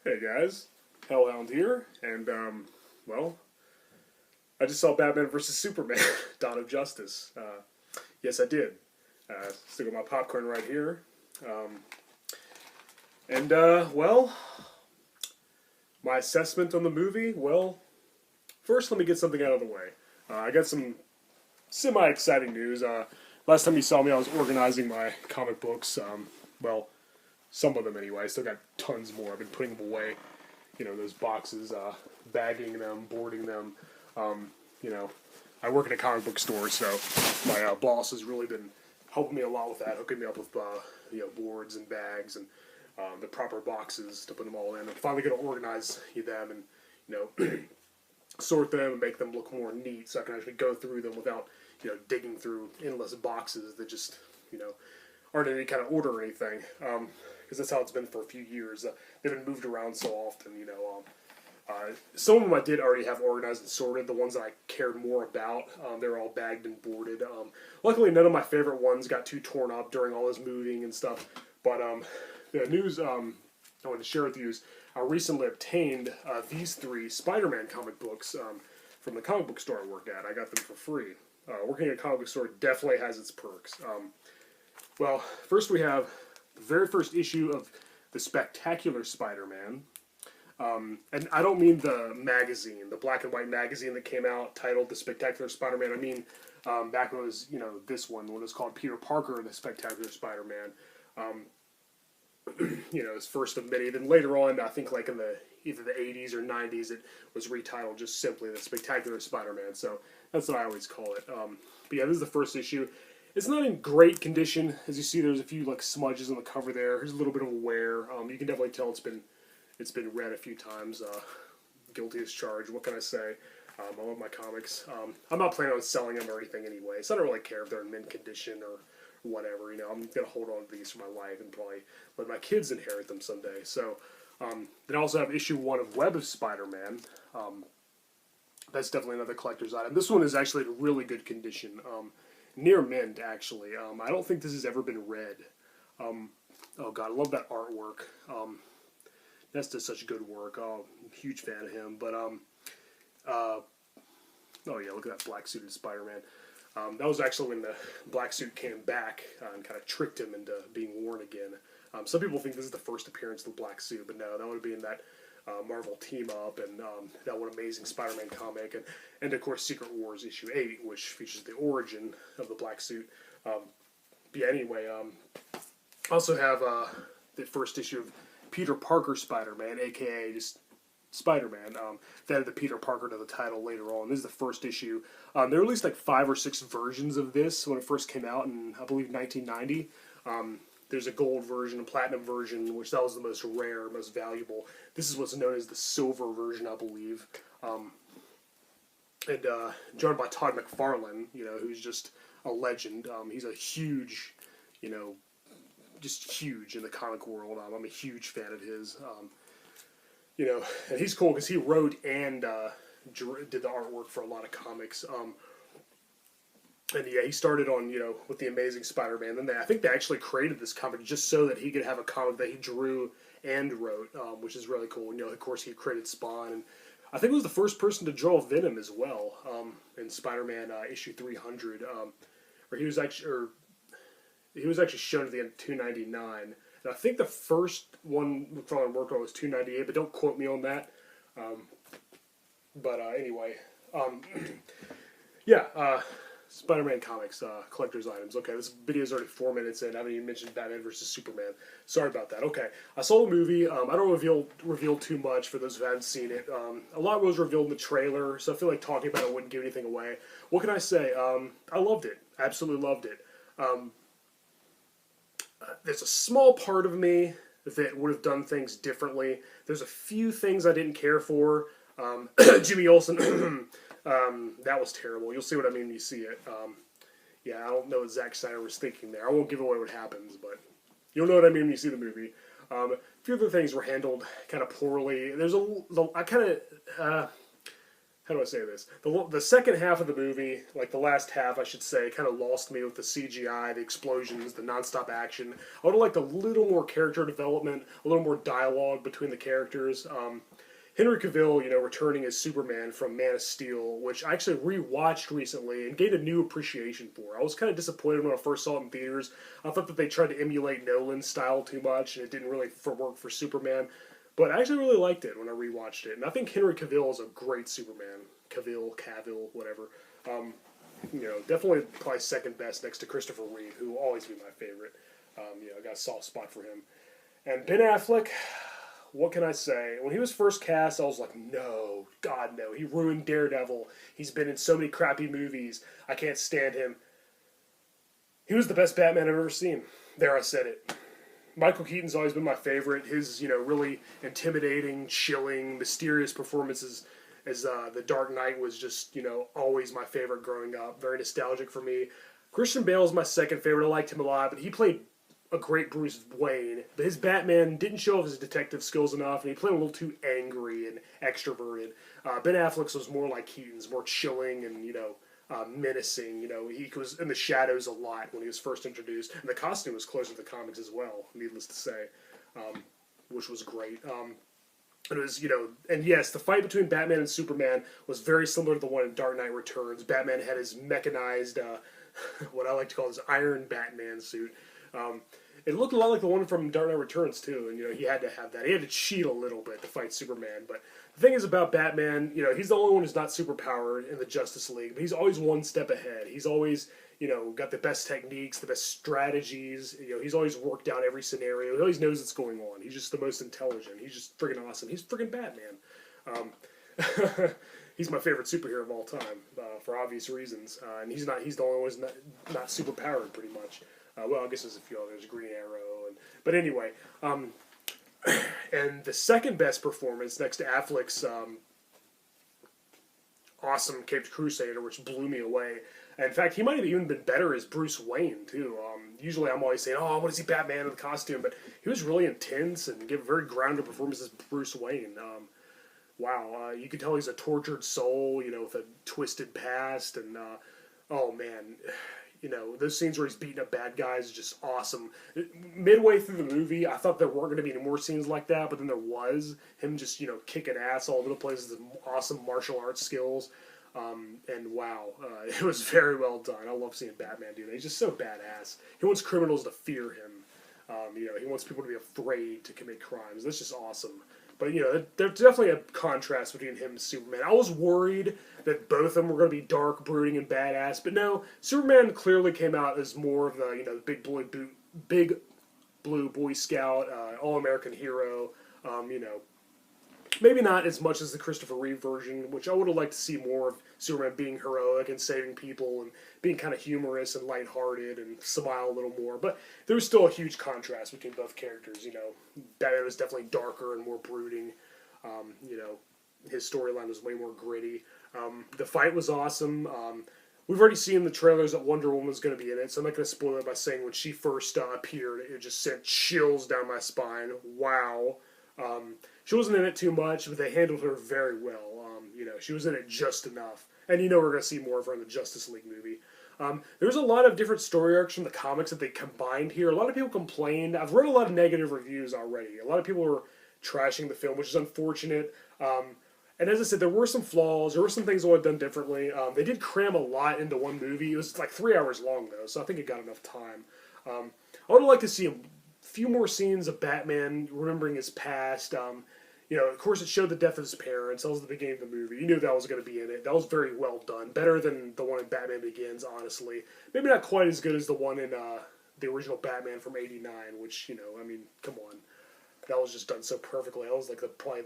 Hey guys, Hellhound here, and well, I just saw Batman vs Superman: Dawn of Justice. Yes, I did. Still got my popcorn right here, um, and my assessment on the movie. Well, first let me get something out of the way. I got some semi-exciting news. Last time you saw me, I was organizing my comic books. Well, some of them anyway. I still got tons more. I've been putting them away. Those boxes, bagging them, boarding them. You know, I work in a comic book store, so my boss has really been helping me a lot with that, hooking me up with boards and bags and the proper boxes to put them all in. I'm finally going to organize them and sort them and make them look more neat, so I can actually go through them without digging through endless boxes that just aren't in any kind of order or anything. Because that's how it's been for a few years. They've been moved around so often, some of them I did already have organized and sorted. The ones that I cared more about, they're all bagged and boarded. Luckily, none of my favorite ones got too torn up during all this moving and stuff. But the news I wanted to share with you is I recently obtained these three Spider-Man comic books from the comic book store I work at. I got them for free. Working at a comic book store definitely has its perks. Well, first we have the very first issue of the Spectacular Spider-Man. And I don't mean the magazine, the black and white magazine that came out titled The Spectacular Spider-Man. I mean back when it was, this one, when it was called Peter Parker, The Spectacular Spider-Man. His first of many. Then later on, I think like in either the 80s or 90s, it was retitled just simply The Spectacular Spider-Man. So that's what I always call it. But yeah, this is the first issue. It's not in great condition. As you see, there's a few like smudges on the cover there. There's a little bit of a wear. You can definitely tell it's been read a few times. Guilty as charged. What can I say? I love my comics. I'm not planning on selling them or anything anyway, so I don't really care if they're in mint condition or whatever. I'm gonna hold on to these for my life and probably let my kids inherit them someday. So then I also have issue 1 of Web of Spider-Man. That's definitely another collector's item. This one is actually in really good condition. Near mint, actually. I don't think this has ever been read. Oh god, I love that artwork. That's just such good work. Oh, I'm a huge fan of him. But oh yeah, look at that black suited Spider-Man. That was actually when the black suit came back and kind of tricked him into being worn again. Some people think this is the first appearance of the black suit, but no, that would be in that Marvel team up and that one Amazing Spider-Man comic, and of course Secret Wars issue 8, which features the origin of the black suit. But yeah, anyway, I also have the first issue of Peter Parker Spider-Man, aka just Spider-Man. They added the Peter Parker to the title later on. This is the first issue. There were at least like 5 or 6 versions of this when it first came out in, I believe, 1990. There's a gold version, a platinum version, which that was the most rare, most valuable. This is what's known as the silver version, I believe. And drawn by Todd McFarlane, who's just a legend. He's a huge, just huge in the comic world. I'm a huge fan of his. And he's cool because he wrote and did the artwork for a lot of comics. And yeah, he started on, with the Amazing Spider-Man. Then I think they actually created this comic just so that he could have a comic that he drew and wrote, which is really cool. Of course, he created Spawn, and I think he was the first person to draw Venom as well in Spider-Man issue 300, where he was actually shown at the end of 299. And I think the first one McFarlane worked on was 298, but don't quote me on that. Anyway, yeah. Spider-Man comics, collector's items. Okay, this video is already 4 minutes in. I haven't even mentioned Batman vs. Superman. Sorry about that. Okay, I saw the movie. I don't reveal too much for those who haven't seen it. A lot was revealed in the trailer, so I feel like talking about it wouldn't give anything away. What can I say? I loved it. Absolutely loved it. There's a small part of me that would have done things differently. There's a few things I didn't care for. Jimmy Olsen... that was terrible. You'll see what I mean when you see it. Yeah, I don't know what Zack Snyder was thinking there. I won't give away what happens, but you'll know what I mean when you see the movie. A few other things were handled kind of poorly. There's how how do I say this? The second half of the movie, like the last half, I should say, kind of lost me with the CGI, the explosions, the nonstop action. I would have liked a little more character development, a little more dialogue between the characters. Henry Cavill, returning as Superman from Man of Steel, which I actually rewatched recently and gained a new appreciation for. I was kind of disappointed when I first saw it in theaters. I thought that they tried to emulate Nolan's style too much, and it didn't really work for Superman. But I actually really liked it when I rewatched it, and I think Henry Cavill is a great Superman. Cavill, whatever. Definitely probably second best next to Christopher Reeve, who will always be my favorite. I got a soft spot for him. And Ben Affleck, what can I say? When he was first cast, I was like, no, God, no. He ruined Daredevil. He's been in so many crappy movies. I can't stand him. He was the best Batman I've ever seen. There, I said it. Michael Keaton's always been my favorite. His, really intimidating, chilling, mysterious performances as The Dark Knight was just, always my favorite growing up. Very nostalgic for me. Christian Bale's my second favorite. I liked him a lot, but he played a great Bruce Wayne. But his Batman didn't show off his detective skills enough, and he played a little too angry and extroverted. Ben Affleck's was more like Keaton's, more chilling and, menacing. He was in the shadows a lot when he was first introduced, and the costume was closer to the comics as well, needless to say, which was great. It was, and yes, the fight between Batman and Superman was very similar to the one in Dark Knight Returns. Batman had his mechanized, what I like to call his Iron Batman suit. It looked a lot like the one from Dark Knight Returns, too, and, he had to have that. He had to cheat a little bit to fight Superman, but the thing is about Batman, he's the only one who's not superpowered in the Justice League, but he's always one step ahead. He's always, got the best techniques, the best strategies. He's always worked out every scenario. He always knows what's going on. He's just the most intelligent. He's just friggin' awesome. He's friggin' Batman. He's my favorite superhero of all time, for obvious reasons. And he's the only one who's not superpowered, pretty much. Well, I guess there's a few others, Green Arrow. But anyway, and the second best performance next to Affleck's awesome Caped Crusader, which blew me away. In fact, he might have even been better as Bruce Wayne, too. Usually I'm always saying, oh, what is he, Batman in the costume? But he was really intense and gave a very grounded performance as Bruce Wayne. Wow, you could tell he's a tortured soul, with a twisted past. And, oh, man, those scenes where he's beating up bad guys is just awesome. Midway through the movie, I thought there weren't going to be any more scenes like that, but then there was. Him just, kicking ass all over the place with awesome martial arts skills. And wow, it was very well done. I love seeing Batman do that. He's just so badass. He wants criminals to fear him. He wants people to be afraid to commit crimes. That's just awesome. But, there's definitely a contrast between him and Superman. I was worried that both of them were going to be dark, brooding, and badass. But no, Superman clearly came out as more of the, big blue Boy Scout, all-American hero. Maybe not as much as the Christopher Reeve version, which I would have liked to see more of Superman being heroic and saving people and being kind of humorous and lighthearted and smile a little more. But there was still a huge contrast between both characters. Batman was definitely darker and more brooding. His storyline was way more gritty. The fight was awesome. We've already seen the trailers that Wonder Woman was going to be in it, so I'm not going to spoil it by saying when she first appeared, it just sent chills down my spine. Wow. She wasn't in it too much, but they handled her very well. She was in it just enough. And we're going to see more of her in the Justice League movie. There's a lot of different story arcs from the comics that they combined here. A lot of people complained. I've read a lot of negative reviews already. A lot of people were trashing the film, which is unfortunate. And as I said, there were some flaws. There were some things that would have done differently. They did cram a lot into one movie. It was like 3 hours long, though, so I think it got enough time. I would have liked to see a few more scenes of Batman remembering his past. Of course, it showed the death of his parents. That was the beginning of the movie. You knew that was going to be in it. That was very well done. Better than the one in Batman Begins, honestly. Maybe not quite as good as the one in the original Batman from '89, which, come on. That was just done so perfectly. That was like probably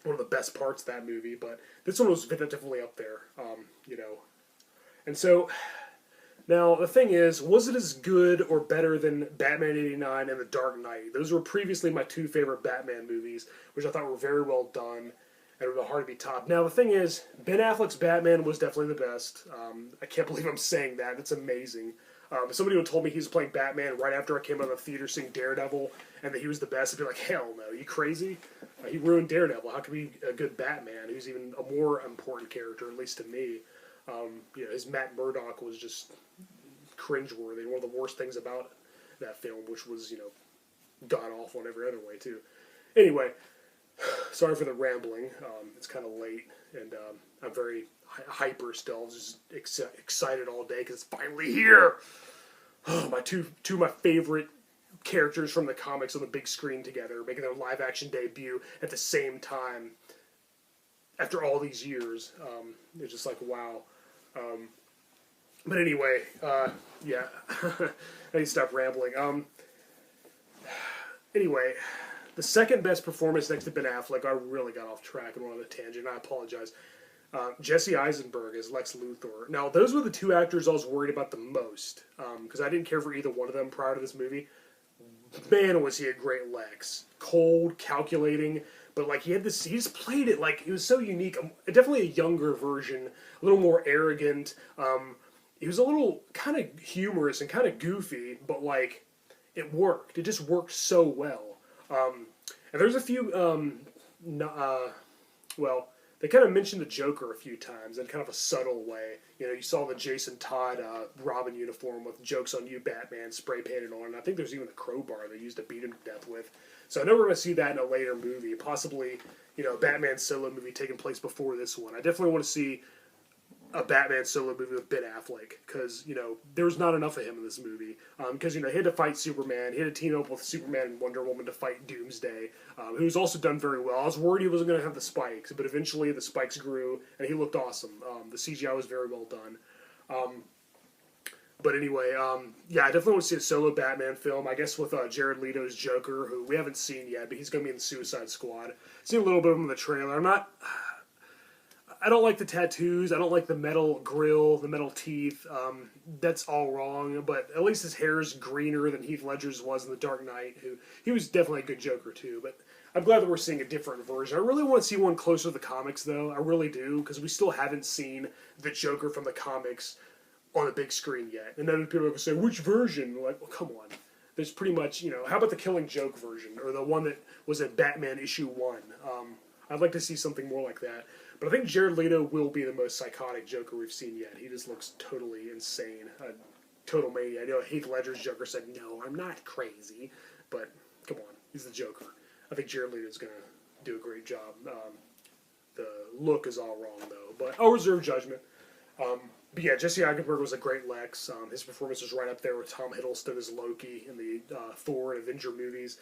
one of the best parts of that movie. But this one was definitely up there, And so, now, the thing is, was it as good or better than Batman '89 and The Dark Knight? Those were previously my two favorite Batman movies, which I thought were very well done and were hard to be topped. Now, the thing is, Ben Affleck's Batman was definitely the best. I can't believe I'm saying that. That's amazing. If somebody would have told me he was playing Batman right after I came out of the theater seeing Daredevil and that he was the best, I'd be like, hell no, are you crazy? He ruined Daredevil. How can he be a good Batman? Who's even a more important character, at least to me. His Matt Murdock was just cringeworthy. One of the worst things about that film, which was, god awful in every other way too. Anyway, sorry for the rambling. It's kind of late, and I'm very hyper still. Just excited all day because it's finally here. Two of my favorite characters from the comics on the big screen together, making their live action debut at the same time after all these years. It's just like, wow. But anyway, yeah, I need to stop rambling. Anyway, the second best performance next to Ben Affleck, I really got off track and went on a tangent, I apologize. Jesse Eisenberg as Lex Luthor. Now, those were the two actors I was worried about the most, because I didn't care for either one of them prior to this movie. Man, was he a great Lex. Cold, calculating, but like he just played it like, it was so unique. Definitely a younger version, a little more arrogant. He was a little kind of humorous and kind of goofy, but like, it worked. It just worked so well. And there's a few, they kind of mentioned the Joker a few times in kind of a subtle way. You saw the Jason Todd Robin uniform with "Jokes on You, Batman" spray painted on. And I think there's even a crowbar they used to beat him to death with. So I know we're going to see that in a later movie, possibly, a Batman solo movie taking place before this one. I definitely want to see a Batman solo movie with Ben Affleck, because, there was not enough of him in this movie. Because, he had to fight Superman. He had to team up with Superman and Wonder Woman to fight Doomsday, who's also done very well. I was worried he wasn't going to have the spikes, but eventually the spikes grew, and he looked awesome. The CGI was very well done. But anyway, I definitely want to see a solo Batman film, I guess with Jared Leto's Joker, who we haven't seen yet, but he's going to be in the Suicide Squad. Seen a little bit of him in the trailer. I don't like the tattoos. I don't like the metal grill, the metal teeth. That's all wrong, but at least his hair is greener than Heath Ledger's was in The Dark Knight. He was definitely a good Joker too, but I'm glad that we're seeing a different version. I really want to see one closer to the comics, though. I really do, because we still haven't seen the Joker from the comics on the big screen yet. And then people are going to say, which version? Like, well, come on. There's pretty much, how about the Killing Joke version, or the one that was in Batman issue 1? I'd like to see something more like that. But I think Jared Leto will be the most psychotic Joker we've seen yet. He just looks totally insane. A total mania. I know Heath Ledger's Joker said, no, I'm not crazy. But, come on, he's the Joker. I think Jared Leto's going to do a great job. The look is all wrong, though. But I'll reserve judgment. But yeah, Jesse Eisernberg was a great Lex. His performance was right up there with Tom Hiddleston as Loki in the Thor and Avenger movies.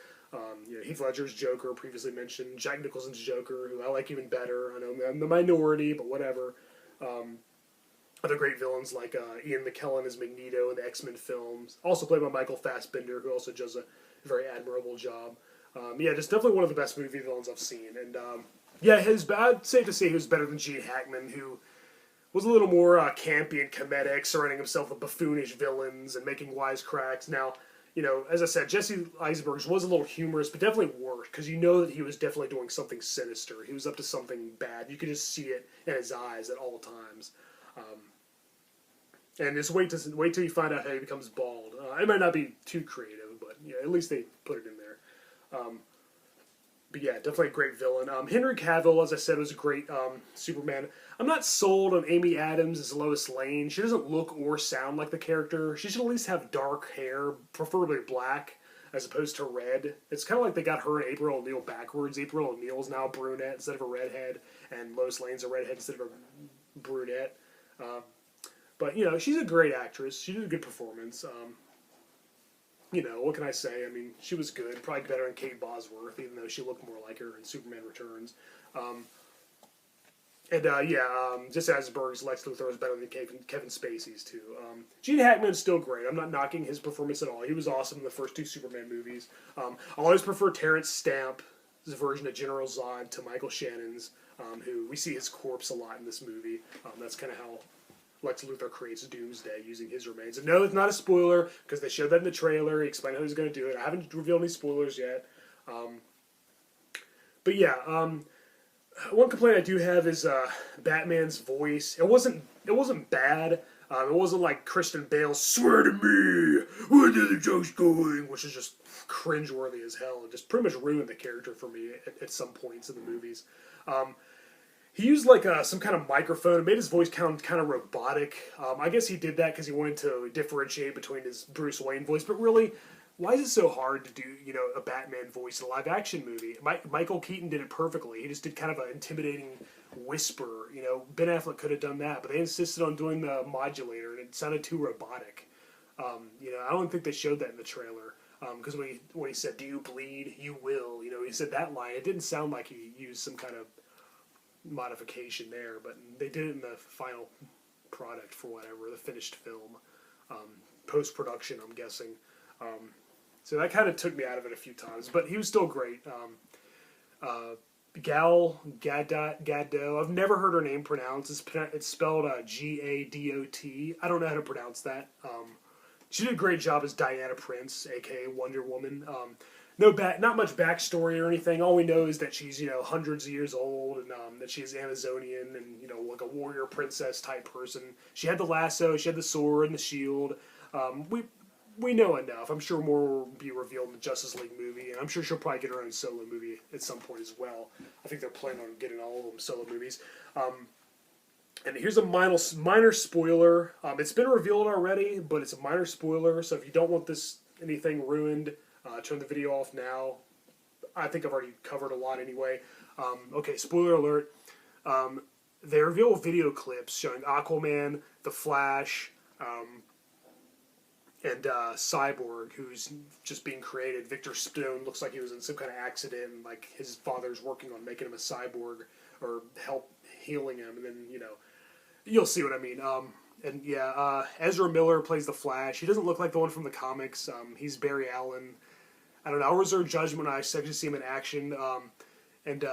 Heath Ledger's Joker, previously mentioned. Jack Nicholson's Joker, who I like even better. I know I'm the minority, but whatever. Other great villains like Ian McKellen as Magneto in the X-Men films. Also played by Michael Fassbender, who also does a very admirable job. Just definitely one of the best movie villains I've seen. And I'd safe to say he was better than Gene Hackman, who was a little more campy and comedic, surrounding himself with buffoonish villains and making wisecracks. Now, as I said, Jesse Eisenberg's was a little humorous, but definitely worked, because that he was definitely doing something sinister. He was up to something bad. You could just see it in his eyes at all times. And just wait till you find out how he becomes bald. It might not be too creative, but at least they put it in there. But yeah, definitely a great villain. Henry Cavill, as I said, was a great Superman. I'm not sold on Amy Adams as Lois Lane. She doesn't look or sound like the character. She should at least have dark hair, preferably black, as opposed to red. It's kind of like they got her and April O'Neil backwards. April O'Neil's now a brunette instead of a redhead, and Lois Lane's a redhead instead of a brunette. But, she's a great actress. She did a good performance. What can I say? I mean, she was good. Probably better than Kate Bosworth, even though she looked more like her in Superman Returns. Jesse Eisenberg's Lex Luthor was better than Kevin Spacey's, too. Gene Hackman's still great. I'm not knocking his performance at all. He was awesome in the first two Superman movies. I'll always prefer Terrence Stamp's version of General Zod to Michael Shannon's, who we see his corpse a lot in this movie. That's kind of how Lex Luthor creates Doomsday using his remains. And no, it's not a spoiler, because they showed that in the trailer. He explained how he's going to do it. I haven't revealed any spoilers yet. One complaint I do have is Batman's voice. It wasn't bad. It wasn't like Christian Bale, swear to me, where did the jokes going? Which is just cringeworthy as hell, and just pretty much ruined the character for me at some points in the movies. He used like some kind of microphone. It made his voice kind of robotic. I guess he did that because he wanted to differentiate between his Bruce Wayne voice. But really, why is it so hard to do, a Batman voice in a live action movie? Michael Keaton did it perfectly. He just did kind of an intimidating whisper. Ben Affleck could have done that, but they insisted on doing the modulator, and it sounded too robotic. I don't think they showed that in the trailer. Because when he said, "Do you bleed? You will." He said that line. It didn't sound like he used some kind of modification there, but they did it in the final product for whatever, the finished film. Post-production, I'm guessing. So that kind of took me out of it a few times, but he was still great. Gal Gadot, I've never heard her name pronounced. It's spelled Gadot. I don't know how to pronounce that. She did a great job as Diana Prince, aka Wonder Woman. Not much backstory or anything. All we know is that she's hundreds of years old, and that she's Amazonian and like a warrior princess type person. She had the lasso, she had the sword and the shield. We know enough. I'm sure more will be revealed in the Justice League movie, and I'm sure she'll probably get her own solo movie at some point as well. I think they're planning on getting all of them solo movies. And here's a minor spoiler. It's been revealed already, but it's a minor spoiler, so if you don't want anything ruined, turn the video off now. I think I've already covered a lot anyway. Okay, spoiler alert. They reveal video clips showing Aquaman, The Flash, and Cyborg, who's just being created. Victor Stone looks like he was in some kind of accident, and like his father's working on making him a cyborg or help healing him, and then you'll see what I mean. And yeah, Ezra Miller plays the Flash. He doesn't look like the one from the comics. He's Barry Allen. I don't know. I'll reserve judgment when I actually see him in action. And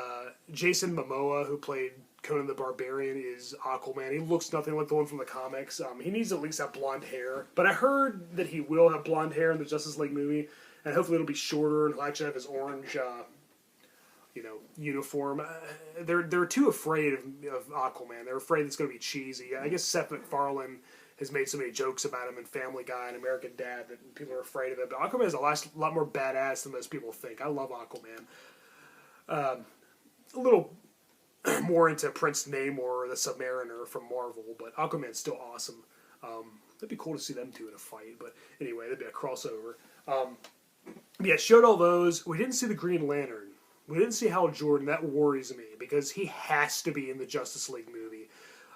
Jason Momoa, who played Conan the Barbarian, is Aquaman. He looks nothing like the one from the comics. He needs to at least have blonde hair. But I heard that he will have blonde hair in the Justice League movie, and hopefully it'll be shorter, and he'll actually have his orange, uniform. They're too afraid of Aquaman. They're afraid it's going to be cheesy. I guess Seth MacFarlane has made so many jokes about him in Family Guy and American Dad that people are afraid of it. But Aquaman is a lot more badass than most people think. I love Aquaman. A little more into Prince Namor or the Submariner from Marvel, but Aquaman's still awesome. It'd be cool to see them two in a fight, but anyway, that'd be a crossover. Yeah, showed all those. We didn't see the Green Lantern. We didn't see Hal Jordan. That worries me because he has to be in the Justice League movie.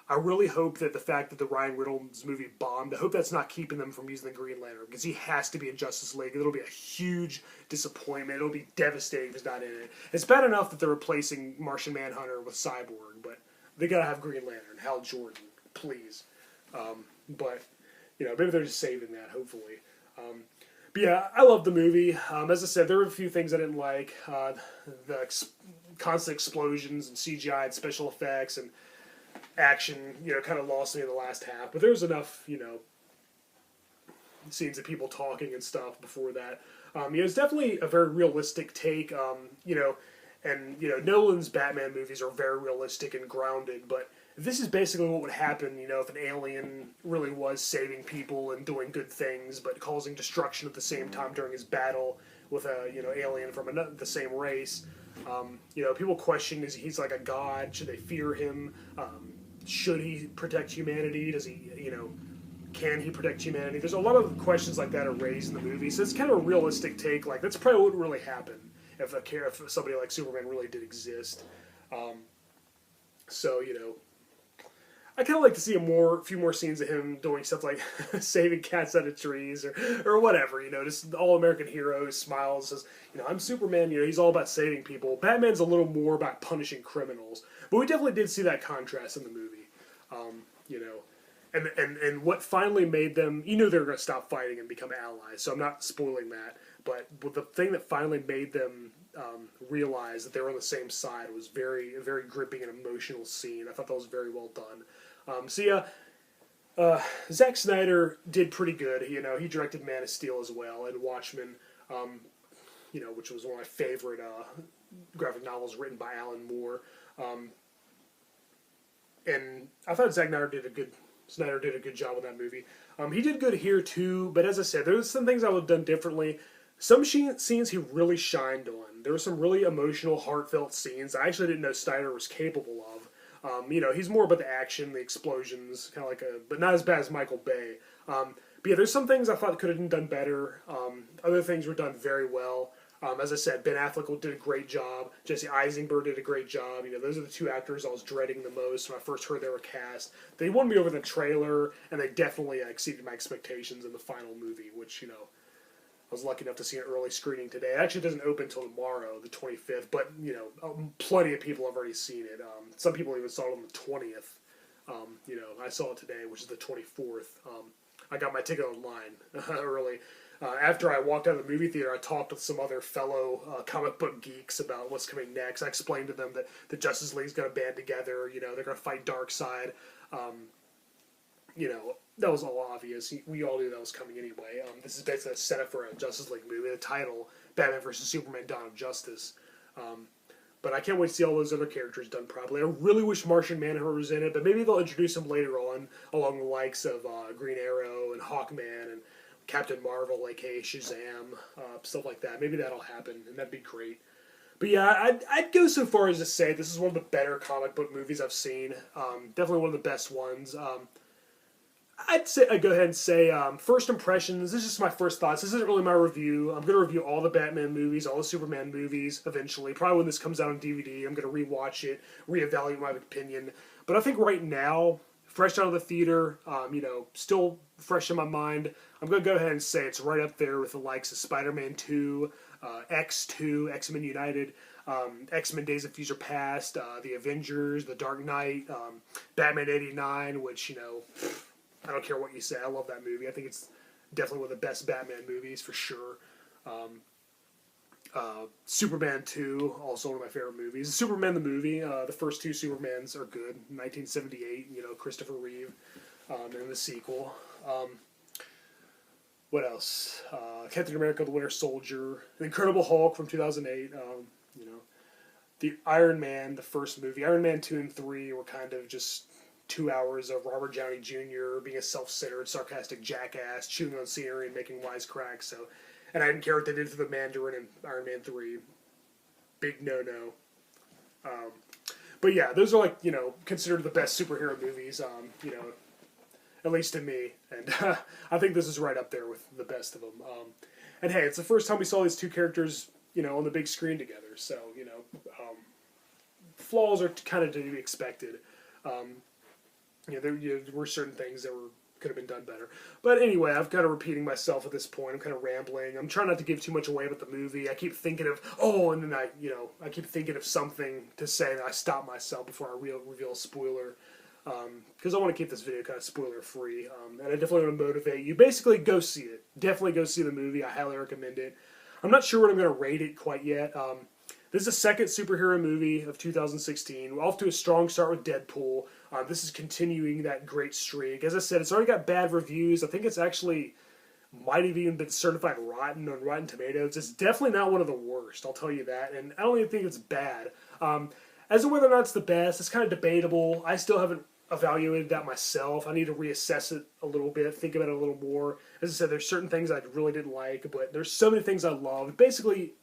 I really hope that the fact that the Ryan Reynolds movie bombed, I hope that's not keeping them from using the Green Lantern, because he has to be in Justice League. It'll be a huge disappointment. It'll be devastating if he's not in it. It's bad enough that they're replacing Martian Manhunter with Cyborg, but they gotta have Green Lantern, Hal Jordan, please. But maybe they're just saving that, hopefully. But yeah, I love the movie. As I said, there were a few things I didn't like. The constant explosions and CGI and special effects and action, kind of lost me in the last half. But there was enough, scenes of people talking and stuff before that. It's definitely a very realistic take, and, Nolan's Batman movies are very realistic and grounded, but this is basically what would happen, if an alien really was saving people and doing good things, but causing destruction at the same time during his battle with a, alien from the same race. People question, he's like a god? Should they fear him? Should he protect humanity? Does he, can he protect humanity? There's a lot of questions like that are raised in the movie, so it's kind of a realistic take. Like, that's probably what would really happen if somebody like Superman really did exist. So, I kind of like to see a few more scenes of him doing stuff like saving cats out of trees or whatever, just the all-American hero who smiles, says, I'm Superman, he's all about saving people. Batman's a little more about punishing criminals. But we definitely did see that contrast in the movie, and what finally made them, they were going to stop fighting and become allies, so I'm not spoiling that, but the thing that finally made them realize that they were on the same side was a very gripping and emotional scene. I thought that was very well done. Zack Snyder did pretty good. He directed Man of Steel as well, and Watchmen, which was one of my favorite graphic novels written by Alan Moore. And I thought Zack Snyder did a Snyder did a good job with that movie. He did good here too, but as I said, there's some things I would have done differently. Some scenes he really shined on. There were some really emotional, heartfelt scenes I actually didn't know Snyder was capable of. He's more about the action, the explosions, kind of like but not as bad as Michael Bay. But yeah, there's some things I thought could have been done better. Other things were done very well. As I said, Ben Affleck did a great job. Jesse Eisenberg did a great job. Those are the two actors I was dreading the most when I first heard they were cast. They won me over in the trailer, and they definitely exceeded my expectations in the final movie, which, I was lucky enough to see an early screening today. It actually doesn't open until tomorrow, the 25th, but, plenty of people have already seen it. Some people even saw it on the 20th. I saw it today, which is the 24th. I got my ticket online early. After I walked out of the movie theater, I talked with some other fellow comic book geeks about what's coming next. I explained to them that the Justice League's going to band together. They're going to fight Darkseid. That was all obvious. We all knew that was coming anyway. This is basically a setup for a Justice League movie. The title, Batman vs. Superman: Dawn of Justice. But I can't wait to see all those other characters done properly. I really wish Martian Manhunter was in it, but maybe they'll introduce him later on, along the likes of Green Arrow and Hawkman and Captain Marvel, aka Shazam, stuff like that. Maybe that'll happen, and that'd be great. But yeah, I'd go so far as to say this is one of the better comic book movies I've seen. Definitely one of the best ones. I'd go ahead and say first impressions. This is just my first thoughts. This isn't really my review. I'm going to review all the Batman movies, all the Superman movies eventually. Probably when this comes out on DVD, I'm going to rewatch it, reevaluate my opinion. But I think right now, fresh out of the theater, still fresh in my mind, I'm going to go ahead and say it's right up there with the likes of Spider-Man 2, X2, X-Men United, X-Men Days of Future Past, The Avengers, The Dark Knight, Batman 89, which, I don't care what you say. I love that movie. I think it's definitely one of the best Batman movies for sure. Superman 2, also one of my favorite movies. Superman the movie, the first two Supermans are good. 1978, Christopher Reeve, and the sequel. What else? Captain America: The Winter Soldier, The Incredible Hulk from 2008. The Iron Man, the first movie. Iron Man 2 and 3 were kind of just 2 hours of Robert Downey Jr. being a self-centered, sarcastic jackass, chewing on scenery and making wisecracks. And I didn't care what they did for the Mandarin in Iron Man 3. Big no-no. But yeah, those are considered the best superhero movies, at least to me. And I think this is right up there with the best of them. And hey, it's the first time we saw these two characters, on the big screen together. So, flaws are kind of to be expected. There were certain things that could have been done better. But anyway, I'm kind of repeating myself at this point. I'm kind of rambling. I'm trying not to give too much away about the movie. I keep thinking of, and then I keep thinking of something to say, and I stop myself before I reveal a spoiler. Because I want to keep this video kind of spoiler-free. And I definitely want to motivate you. Basically, go see it. Definitely go see the movie. I highly recommend it. I'm not sure what I'm going to rate it quite yet. This is the second superhero movie of 2016. We're off to a strong start with Deadpool. This is continuing that great streak. As I said, it's already got bad reviews. I think it's actually might have even been certified rotten on Rotten Tomatoes. It's definitely not one of the worst, I'll tell you that. And I don't even think it's bad. As to whether or not it's the best, it's kind of debatable. I still haven't evaluated that myself. I need to reassess it a little bit, think about it a little more. As I said, there's certain things I really didn't like, but there's so many things I loved. Basically,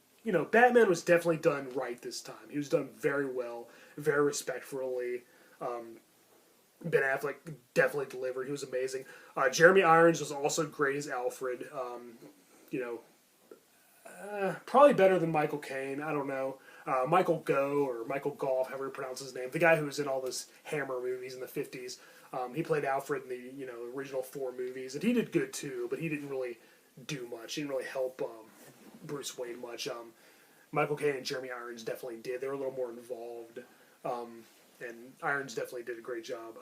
Batman was definitely done right this time. He was done very well, very respectfully. Ben Affleck definitely delivered. He was amazing. Jeremy Irons was also great as Alfred. Probably better than Michael Caine. I don't know. Michael Gough or Michael Gough, however you pronounce his name, the guy who was in all those Hammer movies in the 50s. He played Alfred in the original 4 movies, and he did good too, but he didn't really do much. He didn't really help Bruce Wayne much. Michael Caine and Jeremy Irons definitely did. They were a little more involved, and Irons definitely did a great job.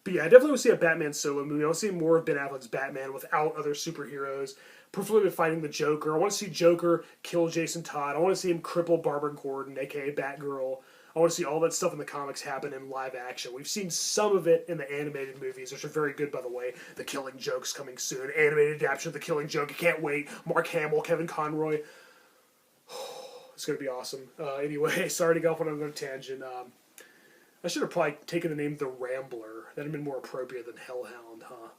But yeah, I definitely want to see a Batman solo movie. I want to see more of Ben Affleck's Batman without other superheroes, preferably with fighting the Joker. I want to see Joker kill Jason Todd. I want to see him cripple Barbara Gordon, a.k.a. Batgirl. I want to see all that stuff in the comics happen in live action. We've seen some of it in the animated movies, which are very good, by the way. The Killing Joke's coming soon. Animated adaptation of The Killing Joke. I can't wait. Mark Hamill, Kevin Conroy. It's going to be awesome. Anyway, sorry to go off on another tangent. I should have probably taken the name The Rambler. That'd have been more appropriate than Hellhound, huh?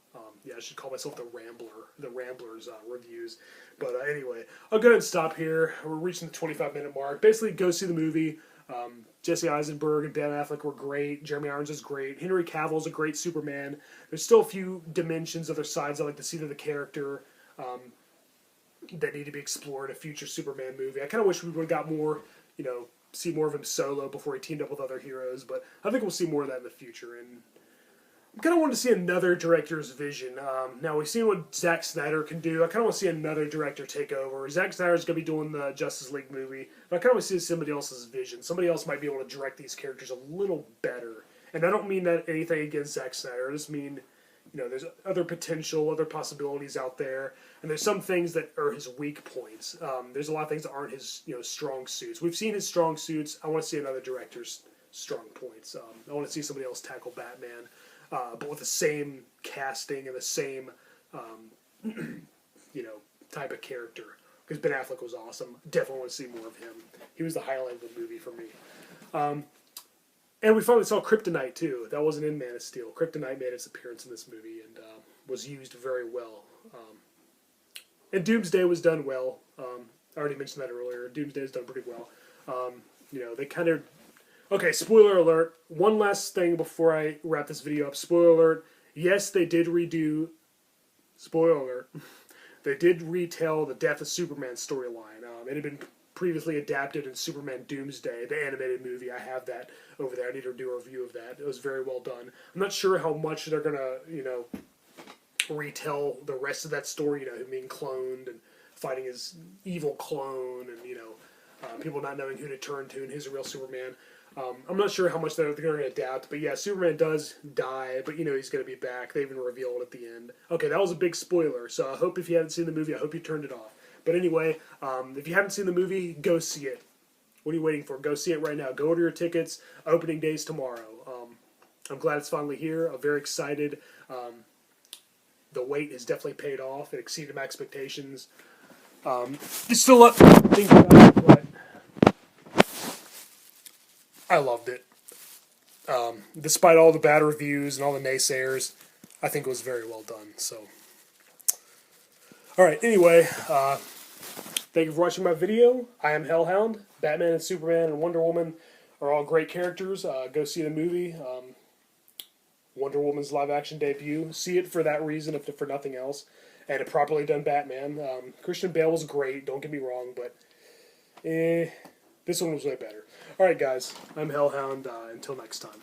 Yeah, I should call myself The Rambler. The Rambler's reviews. But anyway, I'll go ahead and stop here. We're reaching the 25-minute mark. Basically, go see the movie. Jesse Eisernberg and Ben Affleck were great. Jeremy Irons is great. Henry Cavill's a great Superman. There's still a few dimensions, other sides I like to see to the character that need to be explored in a future Superman movie. I kind of wish we would have got more, see more of him solo before he teamed up with other heroes, but I think we'll see more of that in the future. And I kind of want to see another director's vision. Now, we've seen what Zack Snyder can do. I kind of want to see another director take over. Zack Snyder's going to be doing the Justice League movie, but I kind of want to see somebody else's vision. Somebody else might be able to direct these characters a little better. And I don't mean that anything against Zack Snyder. I just mean, there's other potential, other possibilities out there, and there's some things that are his weak points. There's a lot of things that aren't his, strong suits. We've seen his strong suits. I want to see another director's strong points. I want to see somebody else tackle Batman. But with the same casting and the same, type of character. Because Ben Affleck was awesome. Definitely want to see more of him. He was the highlight of the movie for me. And we finally saw Kryptonite, too. That wasn't in Man of Steel. Kryptonite made its appearance in this movie and was used very well. And Doomsday was done well. I already mentioned that earlier. Doomsday was done pretty well. They kind of... Okay, spoiler alert. One last thing before I wrap this video up. Spoiler alert. Yes, they did redo... Spoiler alert. They did retell the Death of Superman storyline. It had been previously adapted in Superman Doomsday, the animated movie. I have that over there. I need to do a review of that. It was very well done. I'm not sure how much they're going to, retell the rest of that story, him being cloned and fighting his evil clone and, people not knowing who to turn to and who's a real Superman. I'm not sure how much they're going to adapt, but yeah, Superman does die, but he's going to be back. They even reveal it at the end. Okay, that was a big spoiler, so I hope if you haven't seen the movie, I hope you turned it off. But anyway, if you haven't seen the movie, go see it. What are you waiting for? Go see it right now. Go order your tickets. Opening day's tomorrow. I'm glad it's finally here. I'm very excited. The wait has definitely paid off. It exceeded my expectations. It's still up to think about it, but I loved it. Despite all the bad reviews and all the naysayers, I think it was very well done. So, all right. Anyway, thank you for watching my video. I am Hellhound. Batman and Superman and Wonder Woman are all great characters. Go see the movie. Wonder Woman's live-action debut. See it for that reason, if for nothing else. And a properly done Batman. Christian Bale was great. Don't get me wrong, but this one was way better. All right, guys. I'm Hellhound. Until next time.